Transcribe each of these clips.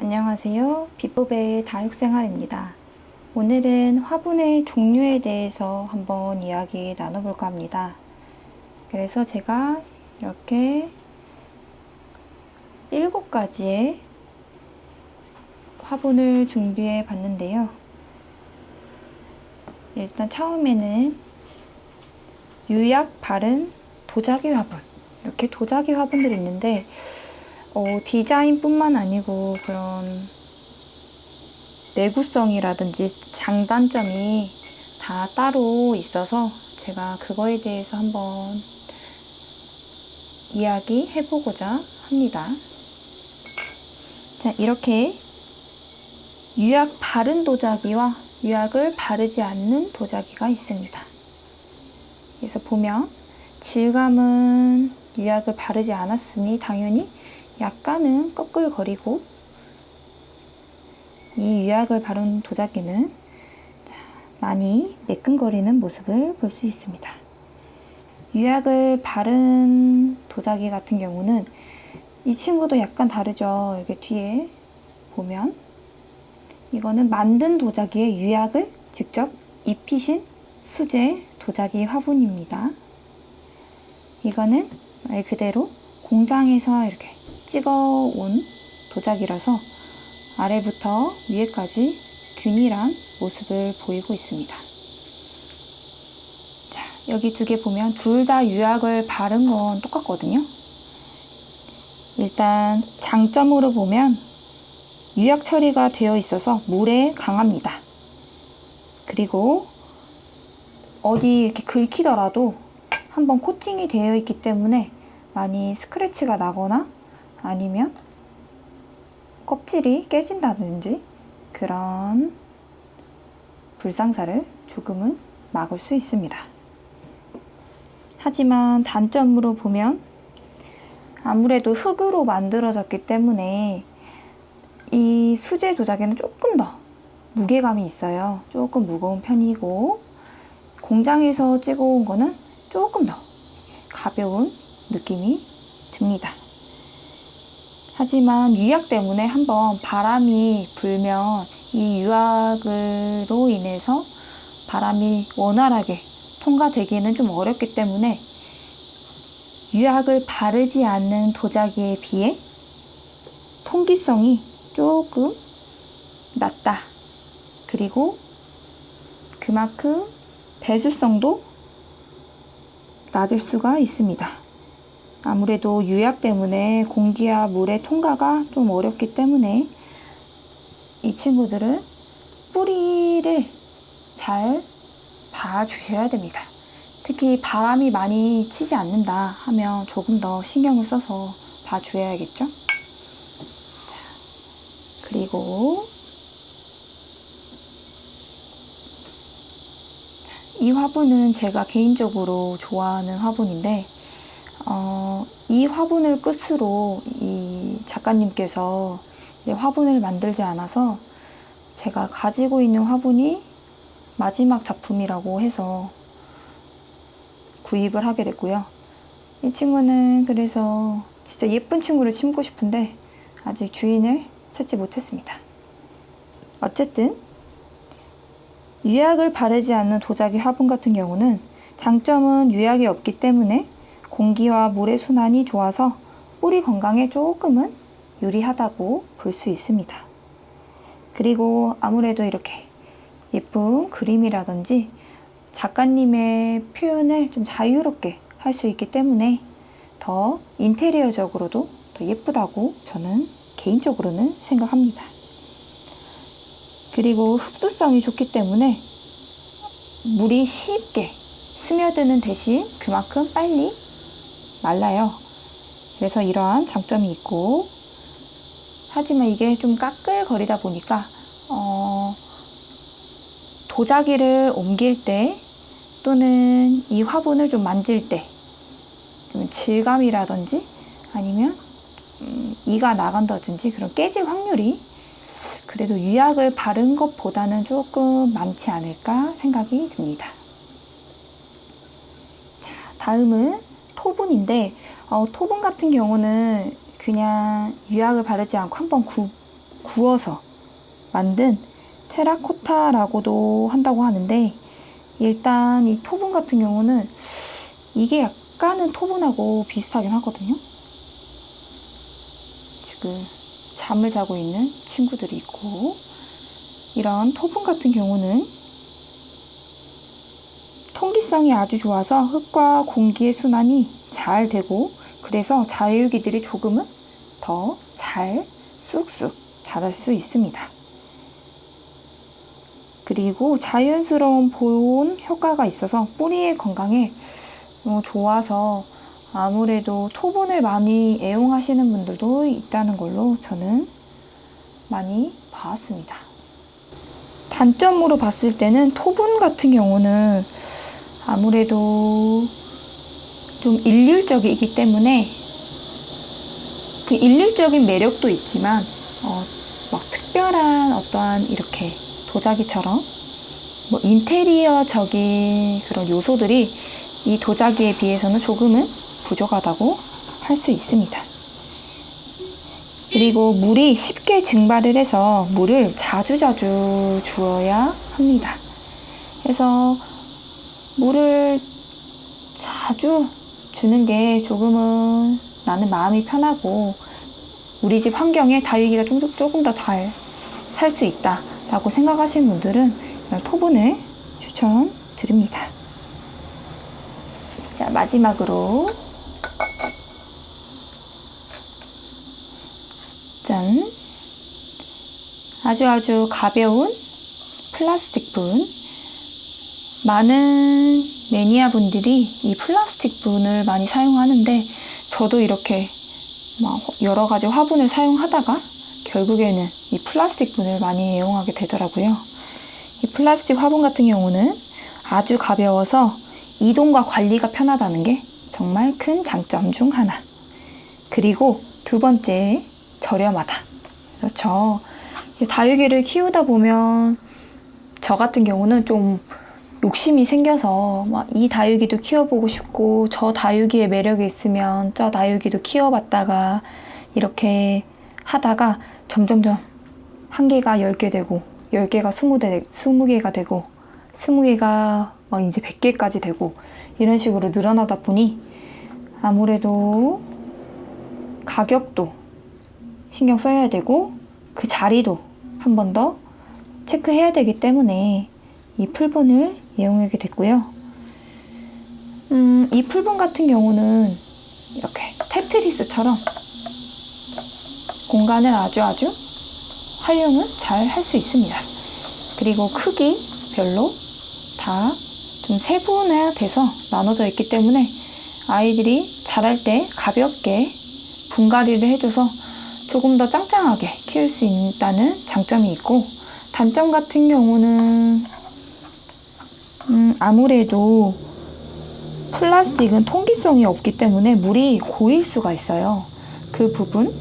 안녕하세요. 비법의 다육생활입니다. 오늘은 화분의 종류에 대해서 한번 이야기 나눠볼까 합니다. 그래서 제가 이렇게 7가지의 화분을 준비해 봤는데요. 일단 처음에는 유약 바른 도자기 화분, 이렇게 도자기 화분들이 있는데 디자인뿐만 아니고 그런 내구성이라든지 장단점이 다 따로 있어서 제가 그거에 대해서 한번 이야기해보고자 합니다. 자, 이렇게 유약 바른 도자기와 유약을 바르지 않는 도자기가 있습니다. 그래서 보면 질감은 유약을 바르지 않았으니 당연히 약간은 꺼끌거리고, 이 유약을 바른 도자기는 많이 매끈거리는 모습을 볼 수 있습니다. 유약을 바른 도자기 같은 경우는 이 친구도 약간 다르죠. 이렇게 뒤에 보면 이거는 만든 도자기에 유약을 직접 입히신 수제 도자기 화분입니다. 이거는 말 그대로 공장에서 이렇게 찍어온 도자기라서 아래부터 위에까지 균일한 모습을 보이고 있습니다. 자, 여기 두 개 보면 둘 다 유약을 바른 건 똑같거든요. 일단 장점으로 보면 유약 처리가 되어 있어서 물에 강합니다. 그리고 어디 이렇게 긁히더라도 한번 코팅이 되어 있기 때문에 많이 스크래치가 나거나 아니면 껍질이 깨진다든지 그런 불상사를 조금은 막을 수 있습니다. 하지만 단점으로 보면 아무래도 흙으로 만들어졌기 때문에 이 수제 도자기는 조금 더 무게감이 있어요. 조금 무거운 편이고, 공장에서 찍어온 거는 조금 더 가벼운 느낌이 듭니다. 하지만 유약 때문에 한번 바람이 불면 이 유약으로 인해서 바람이 원활하게 통과되기는 좀 어렵기 때문에 유약을 바르지 않는 도자기에 비해 통기성이 조금 낮다. 그리고 그만큼 배수성도 낮을 수가 있습니다. 아무래도 유약 때문에 공기와 물의 통과가 좀 어렵기 때문에 이 친구들은 뿌리를 잘 봐주셔야 됩니다. 특히 바람이 많이 치지 않는다 하면 조금 더 신경을 써서 봐줘야겠죠. 그리고 이 화분은 제가 개인적으로 좋아하는 화분인데, 이 화분을 끝으로 이 작가님께서 화분을 만들지 않아서 제가 가지고 있는 화분이 마지막 작품이라고 해서 구입을 하게 됐고요. 이 친구는 그래서 진짜 예쁜 친구를 심고 싶은데 아직 주인을 찾지 못했습니다. 어쨌든 유약을 바르지 않는 도자기 화분 같은 경우는 장점은 유약이 없기 때문에 공기와 물의 순환이 좋아서 뿌리 건강에 조금은 유리하다고 볼 수 있습니다. 그리고 아무래도 이렇게 예쁜 그림이라든지 작가님의 표현을 좀 자유롭게 할 수 있기 때문에 더 인테리어적으로도 더 예쁘다고 저는 개인적으로는 생각합니다. 그리고 흡수성이 좋기 때문에 물이 쉽게 스며드는 대신 그만큼 빨리 말라요. 그래서 이러한 장점이 있고, 하지만 이게 좀 까끌거리다 보니까 도자기를 옮길 때 또는 이 화분을 좀 만질 때 좀 질감이라든지 아니면 이가 나간다든지 그런 깨질 확률이 그래도 유약을 바른 것보다는 조금 많지 않을까 생각이 듭니다. 자, 다음은 토분인데 토분 같은 경우는 그냥 유약을 바르지 않고 한번 구워서 만든 테라코타라고도 한다고 하는데, 일단 이 토분 같은 경우는 이게 약간은 토분하고 비슷하긴 하거든요. 지금 잠을 자고 있는 친구들이 있고, 이런 토분 같은 경우는 통기성이 아주 좋아서 흙과 공기의 순환이 잘 되고, 그래서 자유기들이 조금은 더 잘 쑥쑥 자랄 수 있습니다. 그리고 자연스러운 보온 효과가 있어서 뿌리의 건강에 좋아서 아무래도 토분을 많이 애용하시는 분들도 있다는 걸로 저는 많이 봤습니다. 단점으로 봤을 때는 토분 같은 경우는 아무래도 좀 일률적이기 때문에 그 일률적인 매력도 있지만 막 특별한 어떠한 이렇게 도자기처럼 뭐 인테리어적인 그런 요소들이 이 도자기에 비해서는 조금은 부족하다고 할 수 있습니다. 그리고 물이 쉽게 증발을 해서 물을 자주자주 주어야 합니다. 그래서 물을 자주 주는 게 조금은 나는 마음이 편하고 우리 집 환경에 다육이가 조금 더 잘 살 수 있다 라고 생각하시는 분들은 토분을 추천드립니다. 자, 마지막으로 짠! 아주 가벼운 플라스틱 분. 많은 매니아 분들이 이 플라스틱 분을 많이 사용하는데, 저도 이렇게 여러 가지 화분을 사용하다가 결국에는 이 플라스틱 분을 많이 애용하게 되더라고요. 이 플라스틱 화분 같은 경우는 아주 가벼워서 이동과 관리가 편하다는 게 정말 큰 장점 중 하나. 그리고 두 번째, 저렴하다. 그렇죠. 다육이를 키우다 보면 저 같은 경우는 좀 욕심이 생겨서 이 다육이도 키워보고 싶고, 저 다육이의 매력이 있으면 저 다육이도 키워봤다가 이렇게 하다가 점점점 한 개가 10개 되고, 10개가 20개가 되고, 20개가 이제 100개까지 되고, 이런 식으로 늘어나다 보니 아무래도 가격도 신경 써야 되고 그 자리도 한 번 더 체크해야 되기 때문에 이 풀분을 이용하게 됐고요. 이 풀분 같은 경우는 이렇게 테트리스처럼 공간을 아주 활용을 잘 할 수 있습니다. 그리고 크기별로 다 좀 세분화돼서 나눠져 있기 때문에 아이들이 자랄 때 가볍게 분갈이를 해줘서 조금 더 짱짱하게 키울 수 있다는 장점이 있고, 단점 같은 경우는 아무래도 플라스틱은 통기성이 없기 때문에 물이 고일 수가 있어요. 그 부분.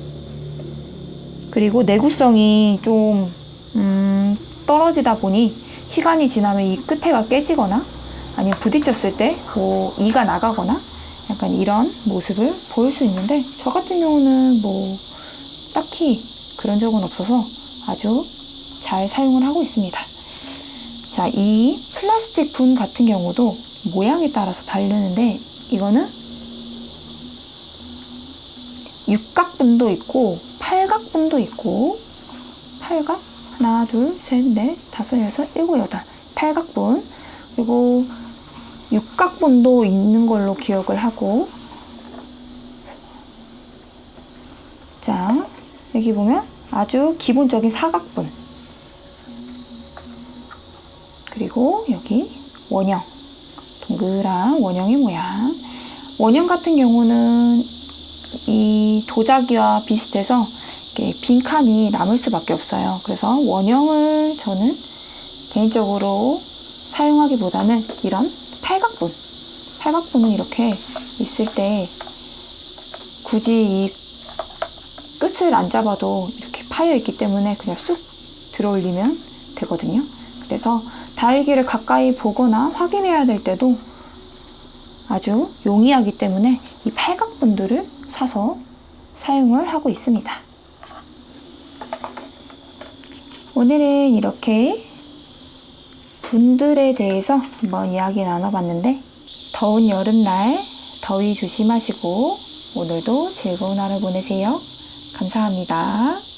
그리고 내구성이 좀 떨어지다 보니 시간이 지나면 이 끝에가 깨지거나 아니면 부딪혔을 때 이가 나가거나 약간 이런 모습을 보일 수 있는데, 저 같은 경우는 딱히 그런 적은 없어서 아주 잘 사용을 하고 있습니다. 자, 이 플라스틱 분 같은 경우도 모양에 따라서 다르는데, 이거는 육각분도 있고 팔각분도 있고, 팔각 하나 둘 셋 넷 다섯 여섯 일곱 여덟 팔각분, 그리고 육각분도 있는 걸로 기억을 하고, 자, 여기 보면 아주 기본적인 사각분, 그리고 여기 원형, 동그란 원형의 모양. 원형 같은 경우는 이 도자기와 비슷해서 이렇게 빈칸이 남을 수밖에 없어요. 그래서 원형을 저는 개인적으로 사용하기보다는 이런 팔각분은 이렇게 있을 때 굳이 이 끝을 안 잡아도 이렇게 파여 있기 때문에 그냥 쑥 들어 올리면 되거든요. 그래서 다육이를 가까이 보거나 확인해야 될 때도 아주 용이하기 때문에 이 팔각분들을 사서 사용을 하고 있습니다. 오늘은 이렇게 분들에 대해서 한번 이야기 나눠봤는데, 더운 여름날 더위 조심하시고 오늘도 즐거운 하루 보내세요. 감사합니다.